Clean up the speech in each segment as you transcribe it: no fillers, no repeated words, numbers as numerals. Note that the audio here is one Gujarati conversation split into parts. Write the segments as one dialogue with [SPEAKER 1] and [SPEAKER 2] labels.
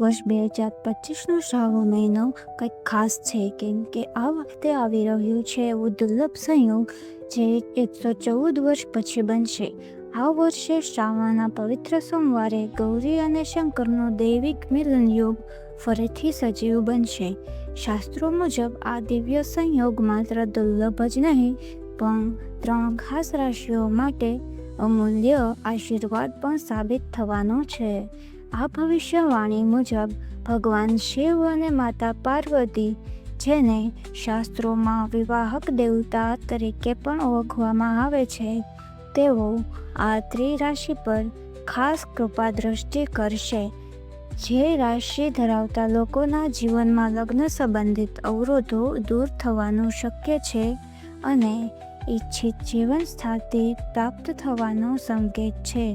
[SPEAKER 1] વર્ષ 2025નો શ્રાવણ મહિનો કંઈક ખાસ છે, કેમ કે આ વખતે આવી રહ્યું છે એવું દુર્લભ સંયોગ જે 114 વર્ષ પછી બનશે. આ વર્ષે શ્રાવણના પવિત્ર સોમવારે ગૌરી અને શંકરનો દૈવિક મિલન યોગ ફરીથી સજીવ બનશે. શાસ્ત્રો મુજબ આ દિવ્ય સંયોગ માત્ર દુર્લભ જ નહીં, પણ 3 ખાસ રાશિઓ માટે અમૂલ્ય આશીર્વાદ પણ સાબિત થવાનો છે. આ ભવિષ્યવાણી મુજબ ભગવાન શિવ અને માતા પાર્વતી, જેને શાસ્ત્રોમાં વિવાહક દેવતા તરીકે પણ ઓળખવામાં આવે છે, તેઓ આ ત્રિરાશિ પર ખાસ કૃપા દ્રષ્ટિ કરશે. જે રાશિ ધરાવતા લોકોના જીવનમાં લગ્ન સંબંધિત અવરોધો દૂર થવાનું શક્ય છે અને ઈચ્છિત જીવન સ્થિતિ પ્રાપ્ત થવાનો સંકેત છે.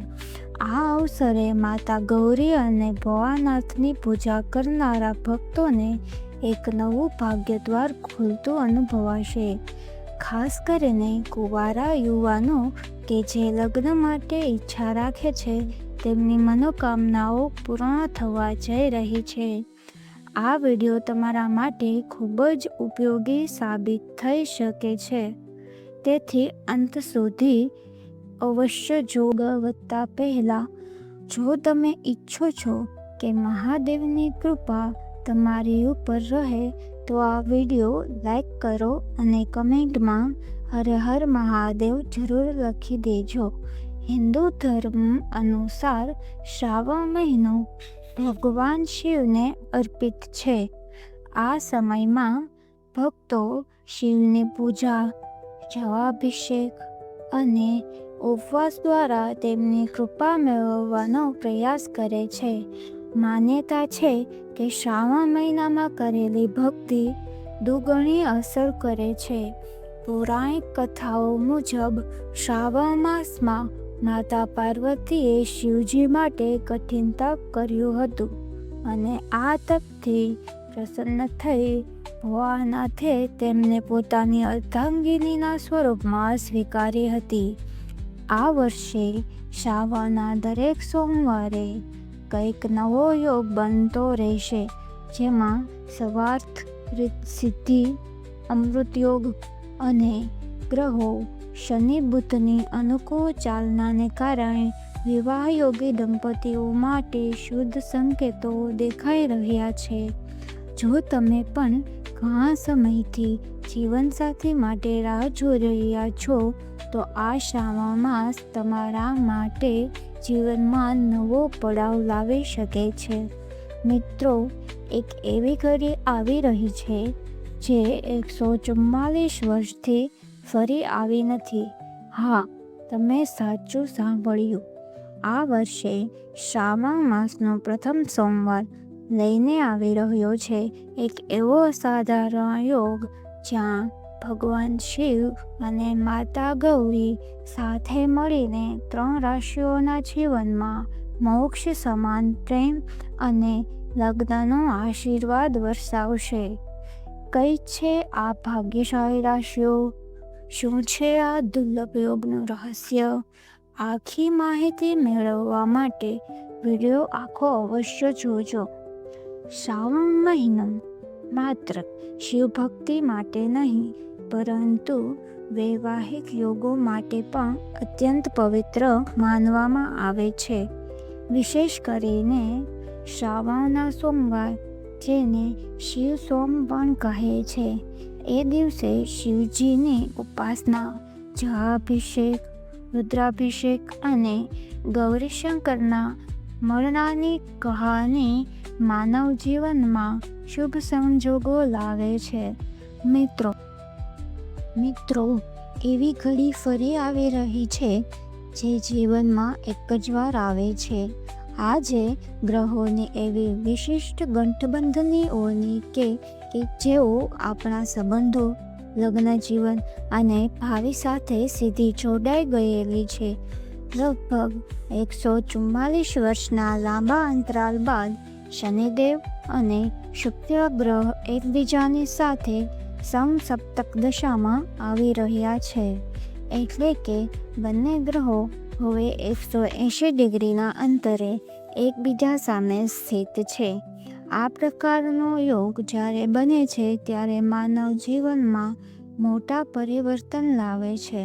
[SPEAKER 1] આ અવસરે માતા ગૌરી અને ભોળાનાથની પૂજા કરનારા ભક્તોને એક નવું ભાગ્ય દ્વાર ખુલતું અનુભવાશે. ખાસ કરીને કુંવારા યુવાનો કે જે લગ્ન માટે ઈચ્છા રાખે છે, તેમની મનોકામનાઓ પૂર્ણ થવા જઈ રહી છે. આ વિડીયો તમારા માટે ખૂબ જ ઉપયોગી સાબિત થઈ શકે છે, તેથી અંત સુધી અવશ્ય જોતા પહેલાં, જો તમે ઈચ્છો છો કે મહાદેવની કૃપા તમારી ઉપર રહે, તો આ વિડીયો લાઈક કરો અને કમેન્ટમાં હર હર મહાદેવ જરૂર લખી દેજો. હિન્દુ ધર્મ અનુસાર શ્રાવણ મહિનો ભગવાન શિવને અર્પિત છે. આ સમયમાં ભક્તો શિવની પૂજા, જળાભિષેક અને ઉપવાસ દ્વારા તેમની કૃપા મેળવવાનો પ્રયાસ કરે છે. માન્યતા છે કે શ્રાવણ મહિનામાં કરેલી ભક્તિ દુગણી અસર કરે છે. પૌરાણિક કથાઓ મુજબ શ્રાવણ માસમાં માતા પાર્વતીએ શિવજી માટે કઠિન તપ કર્યું હતું અને આ તપથી પ્રસન્ન થઈ ભોળાનાથે તેમને પોતાની અર્ધાંગિનીના સ્વરૂપમાં સ્વીકારી હતી. આ વર્ષે શ્રાવણના દરેક સોમવારે કંઈક નવો યોગ બનતો રહેશે, જેમાં સર્વાર્થ સિદ્ધિ, અમૃત યોગ અને ગ્રહો શનિ બુધની અનુકૂળ ચાલનાને કારણે વિવાહ યોગી દંપતીઓ માટે શુભ સંકેતો દેખાઈ રહ્યા છે. જો તમે પણ ઘણા સમયથી જીવનસાથી માટે રાહ જોઈ રહ્યા છો, તો આ શ્રાવણ માસ તમારા માટે જીવનમાં નવો પડાવ લાવી શકે છે. મિત્રો, એક એવી ઘડી આવી રહી છે જે 144 વર્ષથી ફરી આવી નથી. હા, તમે સાચું સાંભળ્યું. આ વર્ષે શ્રાવણ માસનો પ્રથમ સોમવાર લઈને આવી રહ્યો છે એક એવો અસાધારણ યોગ, જ્યાં ભગવાન શિવ અને માતા ગૌરી સાથે મળીને 3 રાશિઓના જીવનમાં મોક્ષ સમાન પ્રેમ અને લગ્નનો આશીર્વાદ વરસાવશે. કઈ છે આ ભાગ્યશાળી રાશિઓ? શું છે આ દુર્લભ યોગનું રહસ્ય? આખી માહિતી મેળવવા માટે વિડીયો આખો અવશ્ય જોજો. શ્રાવણ મહિનો માત્ર શિવભક્તિ માટે નહીં, પરંતુ વૈવાહિક યોગો માટે પણ અત્યંત પવિત્ર માનવામાં આવે છે. વિશેષ કરીને શ્રાવણના સોમવાર, જેને શિવ સોમ પણ કહે છે, એ દિવસે શિવજીની ઉપાસના, જળાભિષેક, રુદ્રાભિષેક અને ગૌરીશંકરના મળનાની કહાની માનવ જીવનમાં શુભ સંજોગો લાવે છે. મિત્રો, એવી ઘડી ફરી આવી રહી છે જે જીવનમાં એક જ વાર આવે છે. આજે ગ્રહોની એવી વિશિષ્ટ ગઠબંધનીઓની કે જેઓ આપણા સંબંધો, લગ્ન જીવન અને ભાવિ સાથે સીધી જોડાઈ ગયેલી છે. લગભગ 144 વર્ષના લાંબા અંતરાલ બાદ શનિદેવ અને શુક્ર ગ્રહ એકબીજાની સાથે સમસપ્તક દશામાં આવી રહ્યા છે. એટલે કે બંને ગ્રહો હવે 180 ડિગ્રીના અંતરે એકબીજા સામે સ્થિત છે. આ પ્રકારનો યોગ જ્યારે બને છે ત્યારે માનવ જીવનમાં મોટા પરિવર્તન લાવે છે,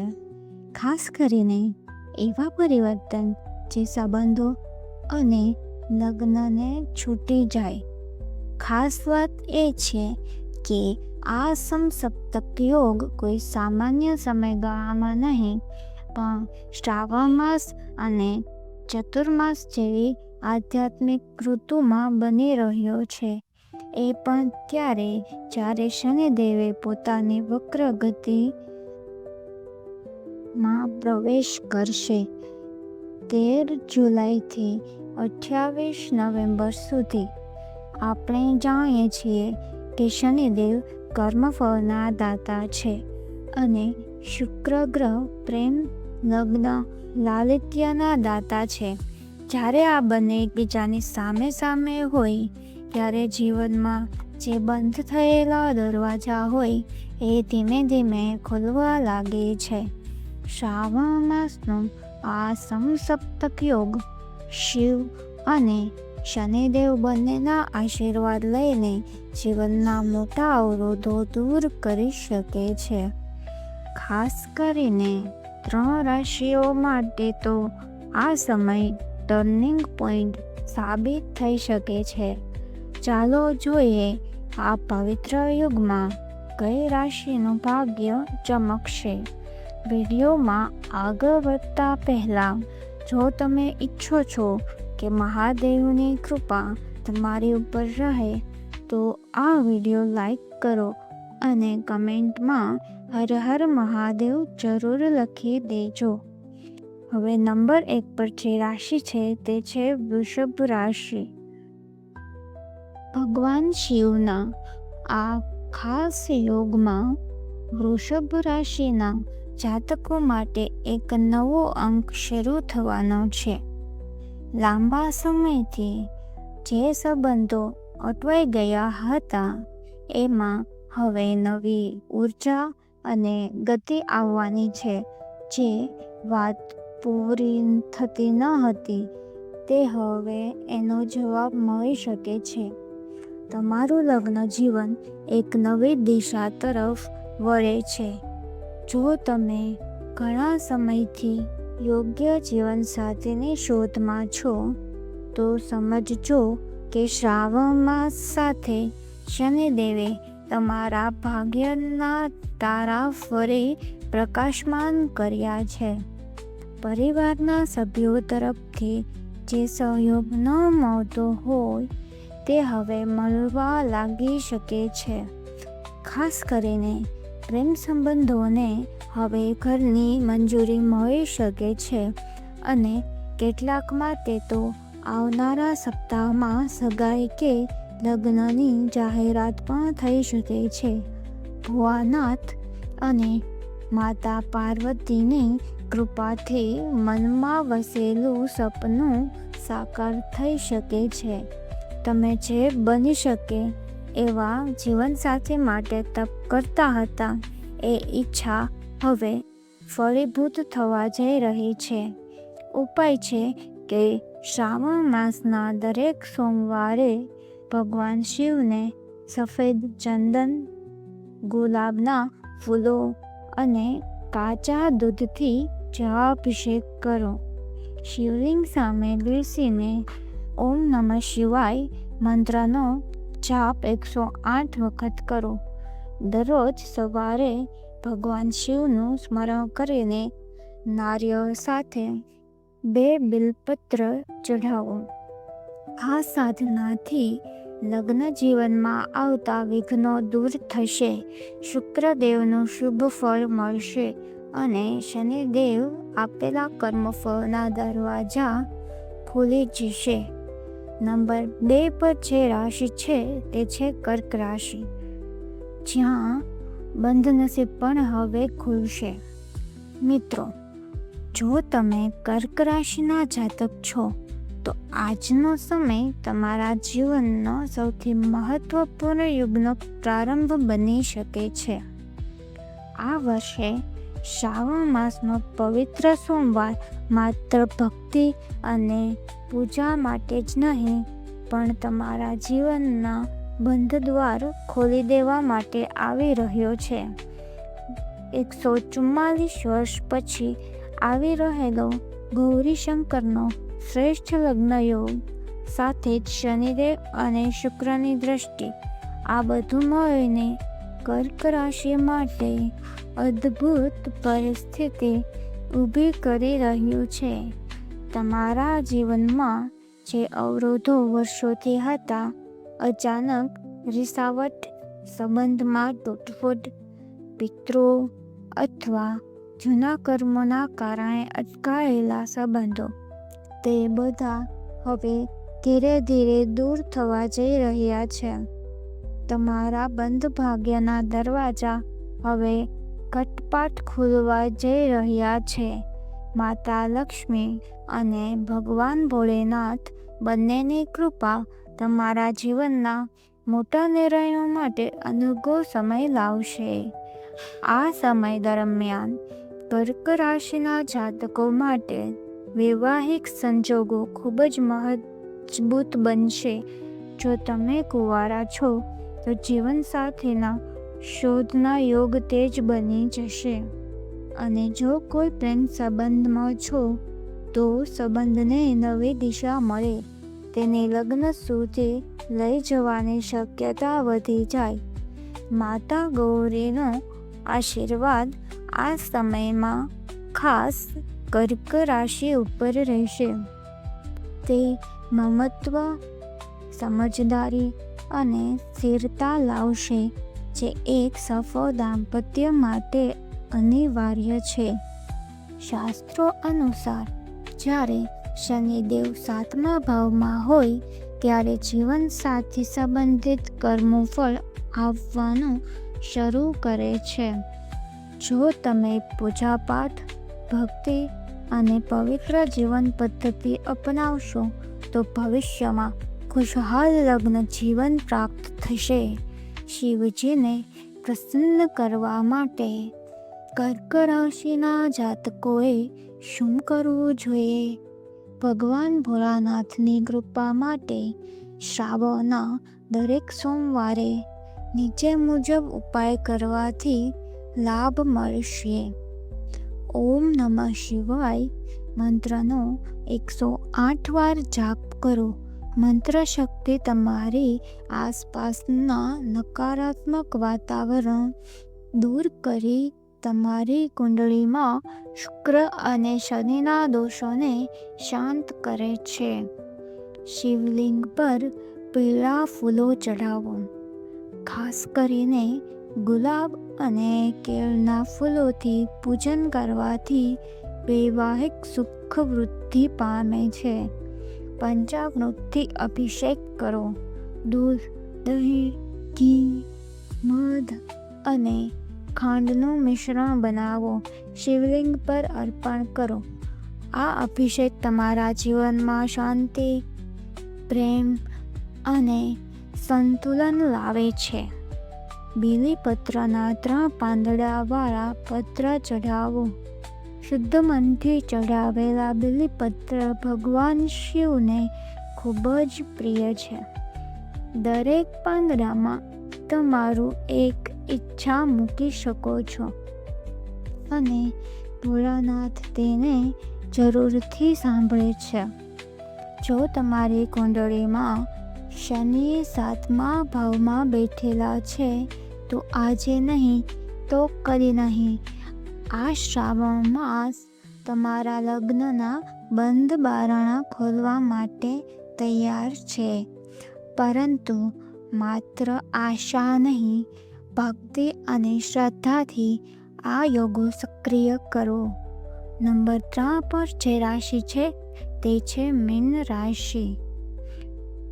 [SPEAKER 1] ખાસ કરીને એવા પરિવર્તન જે સંબંધો અને લગ્નને છૂટી જાય. ખાસ વાત એ છે કે આ સમસપ્તક યોગ કોઈ સામાન્ય સમયગાળામાં નહીં, પણ શ્રાવણ માસ અને ચતુર્માસ જેવી આધ્યાત્મિક ઋતુમાં બની રહ્યો છે. એ પણ ત્યારે જ્યારે શનિદેવે પોતાની વક્ર ગતિમાં પ્રવેશ કરશે. 13 જુલાઈથી 28 નવેમ્બર સુધી. આપણે જાણીએ છીએ કે શનિદેવ કર્મફળના દાતા છે અને શુક્ર ગ્રહ પ્રેમ, લગ્ન, લાલિત્યના દાતા છે. જ્યારે આ બંને એકબીજાની સામે સામે હોય ત્યારે જીવનમાં જે બંધ થયેલા દરવાજા હોય એ ધીમે ધીમે ખુલવા લાગે છે. શ્રાવણ માસનો આ સમસપ્તક યોગ શિવ અને શનિદેવ બંનેના આશીર્વાદ લઈને જીવનના મોટા અવરોધો દૂર કરી શકે છે. ખાસ કરીને 3 રાશિઓ માટે તો આ સમય ટર્નિંગ પોઈન્ટ સાબિત થઈ શકે છે. ચાલો જોઈએ આ પવિત્ર યુગમાં કઈ રાશિનું ભાગ્ય ચમકશે. વિડીયોમાં આગળ વધતા પહેલાં જો તમે ઈચ્છો છો કે મહાદેવની કૃપા તમારી ઉપર રહે તો આ વિડીયો લાઈક કરો અને કમેન્ટમાં હર હર મહાદેવ જરૂર લખી દેજો. હવે નંબર 1 પર જે રાશિ છે તે છે વૃષભ રાશિ. ભગવાન શિવના આ ખાસ યોગમાં વૃષભ રાશિના જાતકો માટે એક નવો અંક શરૂ થવાનો છે. લાંબા સમયથી જે સંબંધો અટવાઈ ગયા હતા એમાં હવે નવી ઉર્જા અને ગતિ આવવાની છે. જે વાત પૂરી થતી ન હતી તે હવે એનો જવાબ મળી શકે છે. તમારું લગ્ન જીવન એક નવી દિશા તરફ વળે છે. જો તમે ઘણા સમયથી યોગ્ય જીવનસાથીની શોધમાં છો તો સમજજો કે શ્રાવણ માસ સાથે શનિદેવે તમારા ભાગ્યના તારા ફરી પ્રકાશમાન કર્યા છે. પરિવારના સભ્યો તરફથી જે સહયોગ ન મળતો હોય તે હવે મળવા લાગી શકે છે. ખાસ કરીને પ્રેમ સંબંધોને હવે ઘરની મંજૂરી મળી શકે છે અને કેટલાક માટે તો આવનારા સપ્તાહમાં સગાઈ કે લગ્નની જાહેરાત પણ થઈ શકે છે. ભોળાનાથ અને માતા પાર્વતીની કૃપાથી મનમાં વસેલું સપનું સાકાર થઈ શકે છે. તમે જે બની શકે એવા જીવનસાથી માટે તપ કરતા હતા એ ઈચ્છા હવે ફળીભૂત થવા જઈ રહી છે. ઉપાય છે કે શ્રાવણ માસના દરેક સોમવારે ભગવાન શિવને સફેદ ચંદન, ગુલાબના ફૂલો અને કાચા દૂધથી જળાભિષેક કરો. શિવલિંગ સામે બેસીને ઓમ નમઃ શિવાય મંત્રનો જાપ 108 વખત કરો. દરરોજ સવારે ભગવાન શિવનું સ્મરણ કરીને નારિયેળ સાથે 2 બિલપત્ર ચઢાવો. આ સાધનાથી લગ્ન જીવનમાં આવતા વિઘ્નો દૂર થશે, શુક્રદેવનું શુભ ફળ મળશે અને શનિદેવ આપેલા કર્મફળના દરવાજા ખુલી જશે. નંબર 2 પર જે રાશિ છે તે છે કર્ક રાશિ, જ્યાં બંધ નસીબ પણ હવે ખુલશે. મિત્રો, જો તમે કર્ક રાશિના જાતક છો તો આજનો સમય તમારા જીવનનો સૌથી મહત્વપૂર્ણ યુગનો પ્રારંભ બની શકે છે. આ વર્ષે શ્રાવણ માસનો પવિત્ર સોમવાર માત્ર ભક્તિ અને પૂજા માટે જ નહીં પણ તમારા જીવનના બંધ દ્વાર ખોલી દેવા માટે આવી રહ્યો છે. 144 વર્ષ પછી આવી રહેલો ગૌરીશંકરનો શ્રેષ્ઠ લગ્ન યોગ સાથે જ શનિદેવ અને શુક્રની દ્રષ્ટિ, આ બધું મળીને કર્ક રાશિ માટે અદ્ભુત પરિસ્થિતિ ઊભી કરી રહ્યું છે. તમારા જીવનમાં જે અવરોધો વર્ષોથી હતા, અચાનક રિસાવટ, સંબંધમાં તૂટફૂટ, પિતૃઓ અથવા જૂના કર્મોના કારણે અટકાયેલા સંબંધો, તે બધા હવે ધીરે ધીરે દૂર થવા જઈ રહ્યા છે. તમારા બંધ ભાગ્યના દરવાજા હવે કટપાટ ખુલવા જઈ રહ્યા છે. માતા લક્ષ્મી અને ભગવાન ભોળેનાથ બંનેની કૃપા તમારા જીવનના મોટા નિર્ણયો માટે અનુકૂળ સમય લાવશે. આ સમય દરમિયાન કર્ક રાશિના જાતકો માટે વૈવાહિક સંજોગો ખૂબ જ મજબૂત બનશે. જો તમે કુંવારા છો તો જીવનસાથીના શોધના યોગ તેજ બની જશે, અને જો કોઈ પ્રેમ સંબંધમાં છો તો સંબંધને નવી દિશા મળે, તેને લગ્ન સુધી લઈ જવાની શક્યતા વધી જાય. માતા ગૌરીનો આશીર્વાદ આ સમયમાં ખાસ કર્ક રાશિ ઉપર રહેશે. તે મમત્વ, સમજદારી અને સ્થિરતા લાવશે, જે એક સફળ દાંપત્ય માટે અનિવાર્ય છે. શાસ્ત્રો અનુસાર જ્યારે શનિદેવ 7મા ભાવમાં હોય ત્યારે જીવનસાથી સંબંધિત કર્મફળ આવવાનું શરૂ કરે છે. જો તમે પૂજાપાઠ, ભક્તિ અને પવિત્ર જીવન પદ્ધતિ અપનાવશો તો ભવિષ્યમાં ખુશહાલ લગ્ન જીવન પ્રાપ્ત થશે. શિવજીને પ્રસન્ન કરવા માટે કર્ક રાશિના જાતકોએ શું કરવું જોઈએ? ભગવાન ભોળાનાથની કૃપા માટે શ્રાવણના દરેક સોમવારે નીચે મુજબ ઉપાય કરવાથી લાભ મળશે. ઓમ નમઃ શિવાય મંત્રનો 108 વાર જાપ કરો. મંત્ર શક્તિ તમારી આસપાસના નકારાત્મક વાતાવરણ દૂર કરી તમારી કુંડળીમાં શુક્ર અને શનિના દોષોને શાંત કરે છે. શિવલિંગ પર પીળા ફૂલો ચઢાવો. ખાસ કરીને ગુલાબ અને કેળના ફૂલોથી પૂજન કરવાથી વૈવાહિક સુખ વૃદ્ધિ પામે છે. પંચામૃતથી અભિષેક કરો. દૂધ, દહીં, ઘી, મધ અને ખાંડનું મિશ્રણ બનાવો. શિવલિંગ પર અર્પણ કરો. આ અભિષેક તમારા જીવનમાં શાંતિ, પ્રેમ અને સંતુલન લાવે છે. બીલીપત્રના 3 પાંદડાવાળા પત્ર ચઢાવો. શુદ્ધ મનથી ચઢાવેલા બીલીપત્ર ભગવાન શિવને ખૂબ જ પ્રિય છે. દરેક પાંદડામાં તમારું એક ઈચ્છા મૂકી શકો છો અને ભોળાનાથ તેને જરૂરથી સાંભળે છે. જો તમારી કુંડળીમાં શનિ 7મા ભાવમાં બેઠેલા છે તો આજે નહીં તો કદી નહીં. આ શ્રાવણ માસ તમારા લગ્નના બંધ બારણા ખોલવા માટે તૈયાર છે. પરંતુ માત્ર આશા નહીં, ભક્તિ અને શ્રદ્ધાથી આ યોગો સક્રિય કરો. નંબર 3 પર જે રાશિ છે તે છે મીન રાશિ.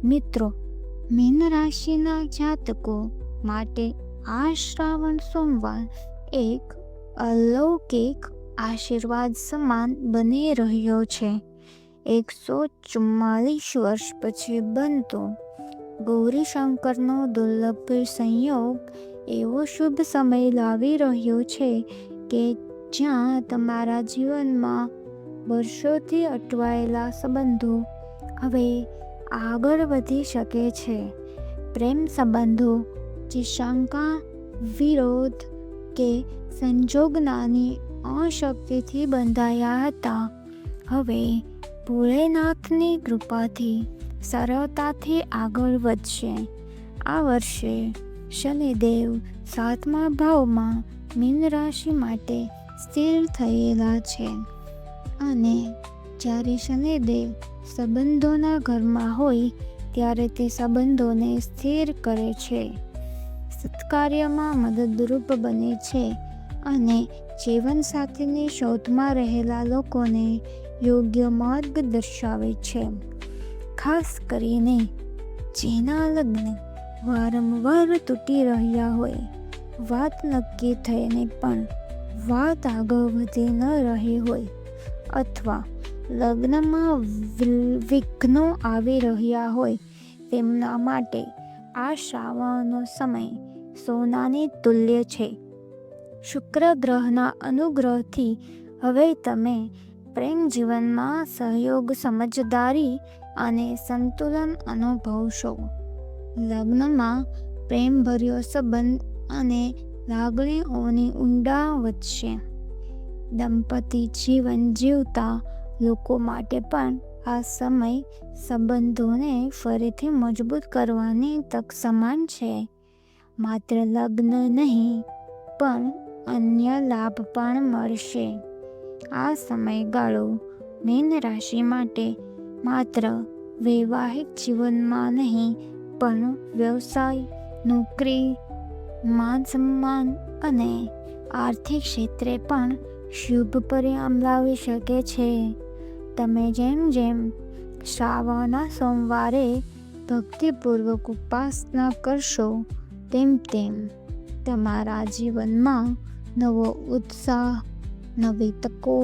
[SPEAKER 1] મિત્રો, મીન રાશિના જાતકો માટે આ શ્રાવણ સોમવાર એક અલૌકિક આશીર્વાદ સમાન બની રહ્યો છે. 144 વર્ષ પછી બનતો ગૌરીશંકરનો દુર્લભ સંયોગ એવો શુભ સમય લાવી રહ્યો છે કે જ્યાં તમારા જીવનમાં વર્ષોથી અટવાયેલા સંબંધો હવે આગળ વધી શકે છે. પ્રેમ સંબંધો જે શંકા, વિરોધ કે સંજોગનાની અશક્તિથી બંધાયા હતા, હવે ભોળેનાથની કૃપાથી સરળતાથી આગળ વધશે. આ વર્ષે શનિદેવ 7મા ભાવમાં મીન રાશિ માટે સ્થિર થયેલા છે અને જ્યારે શનિદેવ સંબંધોના ઘરમાં હોય ત્યારે તે સંબંધોને સ્થિર કરે છે, સત્કાર્યમાં મદદરૂપ બને છે અને જીવનસાથીની શોધમાં રહેલા લોકોને યોગ્ય માર્ગ દર્શાવે છે. ખાસ કરીને જેના લગ્ન વારંવાર તૂટી રહ્યા હોય, વાત નક્કી થઈને પણ વાત આગળ વધી ન રહી હોય અથવા લગ્નમાં વિઘ્નો આવી રહ્યા હોય, તેમના માટે આ શ્રાવણનો સમય સોનાની તુલ્ય છે. શુક્ર ગ્રહના અનુગ્રહથી હવે તમે પ્રેમ જીવનમાં સહયોગ, સમજદારી અને સંતુલન અનુભવશો. લગ્નમાં પ્રેમભર્યો સંબંધ અને લાગણીઓની ઊંડા વધશે. દંપતી જીવન જીવતા લોકો માટે પણ આ સમય સંબંધોને ફરીથી મજબૂત કરવાની તક સમાન છે. માત્ર લગ્ન નહીં પણ અન્ય લાભ પણ મળશે. આ સમયગાળો મીન રાશિ માટે માત્ર વૈવાહિક જીવનમાં નહીં પણ વ્યવસાય, નોકરી, માન સન્માન અને આર્થિક ક્ષેત્રે પણ શુભ પરિણામ લાવી શકે છે. તમે જેમ જેમ શ્રાવણના સોમવારે ભક્તિપૂર્વક ઉપાસના કરશો, તેમ તેમ તમારા જીવનમાં નવો ઉત્સાહ, નવી તકો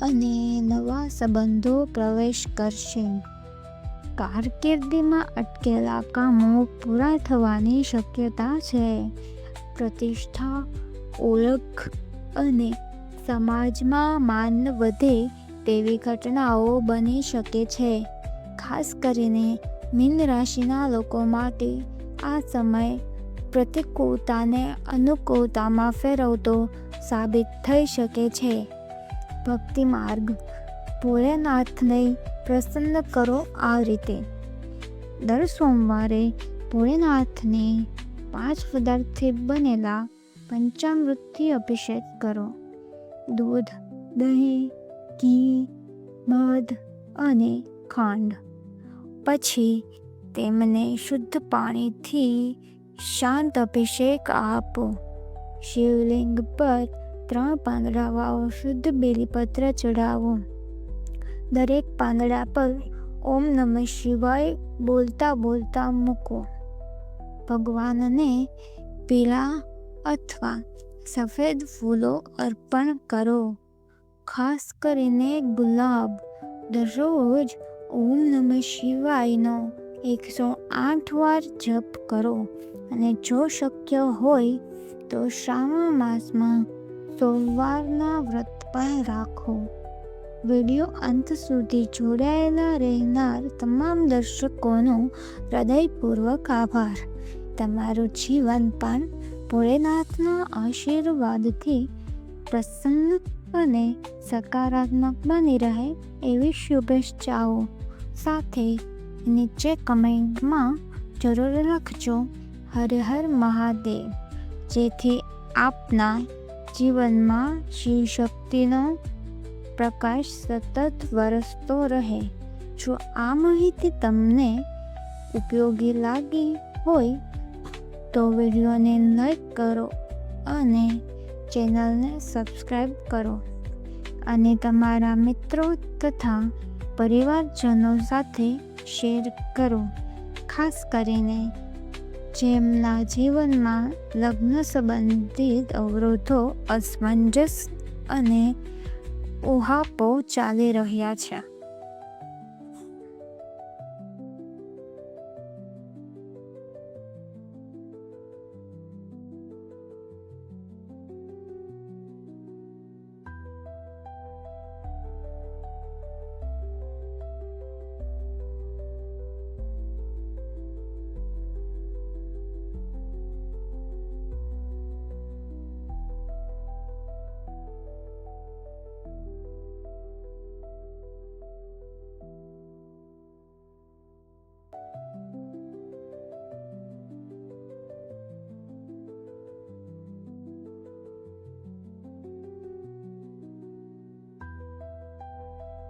[SPEAKER 1] અને નવા સંબંધો પ્રવેશ કરશે. કારકિર્દીમાં અટકેલા કામો પૂરા થવાની શક્યતા છે. પ્રતિષ્ઠા, ઓળખ અને સમાજમાં માન વધે તેવી ઘટનાઓ બની શકે છે. ખાસ કરીને મીન રાશિના લોકો માટે આ સમય પ્રતિકૂળતાને અનુકૂળતામાં ફેરવતો સાબિત થઈ શકે છે. ભક્તિ માર્ગ. ભોળેનાથને પ્રસન્ન કરો આ રીતે. દર સોમવારે ભોળેનાથને 5 પદાર્થથી બનેલા પંચામૃતથી અભિષેક કરો. દૂધ, દહીં, ઘી, મધ અને ખાંડ. પછી તેમને શુદ્ધ પાણીથી શાંત અભિષેક આપો. શિવલિંગ પર 3 પાંદડા વાવો. શુદ્ધ બેલીપત્ર ચઢાવો. દરેક પાંદડા પર ઓમ નમઃ શિવાય બોલતા બોલતા મૂકો. ભગવાનને પીળા અથવા સફેદ ફૂલો અર્પણ કરો. ખાસ કરીને ગુલાબ. દરરોજ ઓમ નમઃ શિવાયનો 108 વાર જપ કરો અને જો શક્ય હોય તો શ્રાવણ માસમાં સોમવારના વ્રત પણ રાખો. વિડીયો અંત સુધી જોડાયેલા રહેનાર તમામ દર્શકોનો હૃદયપૂર્વક આભાર. તમારું જીવન પણ ભોળેનાથના આશીર્વાદથી પ્રસન્ન અને સકારાત્મક બની રહે એવી શુભેચ્છાઓ સાથે નીચે કમેન્ટમાં જરૂર લખજો હર હર મહાદેવ, જેથી આપના જીવનમાં શિવ શક્તિનો પ્રકાશ સતત વરસતો રહે. જો આ માહિતી તમને ઉપયોગી લાગી હોય તો વિડીયોને લાઈક કરો અને ચેનલને સબસ્ક્રાઈબ કરો અને તમારા મિત્રો તથા પરિવારજનો સાથે શેર કરો. ખાસ કરીને જેમના જીવનમાં લગ્ન સંબંધિત અવરોધો, અસમંજસ અને ઊહાપોહ ચાલી રહ્યા છે.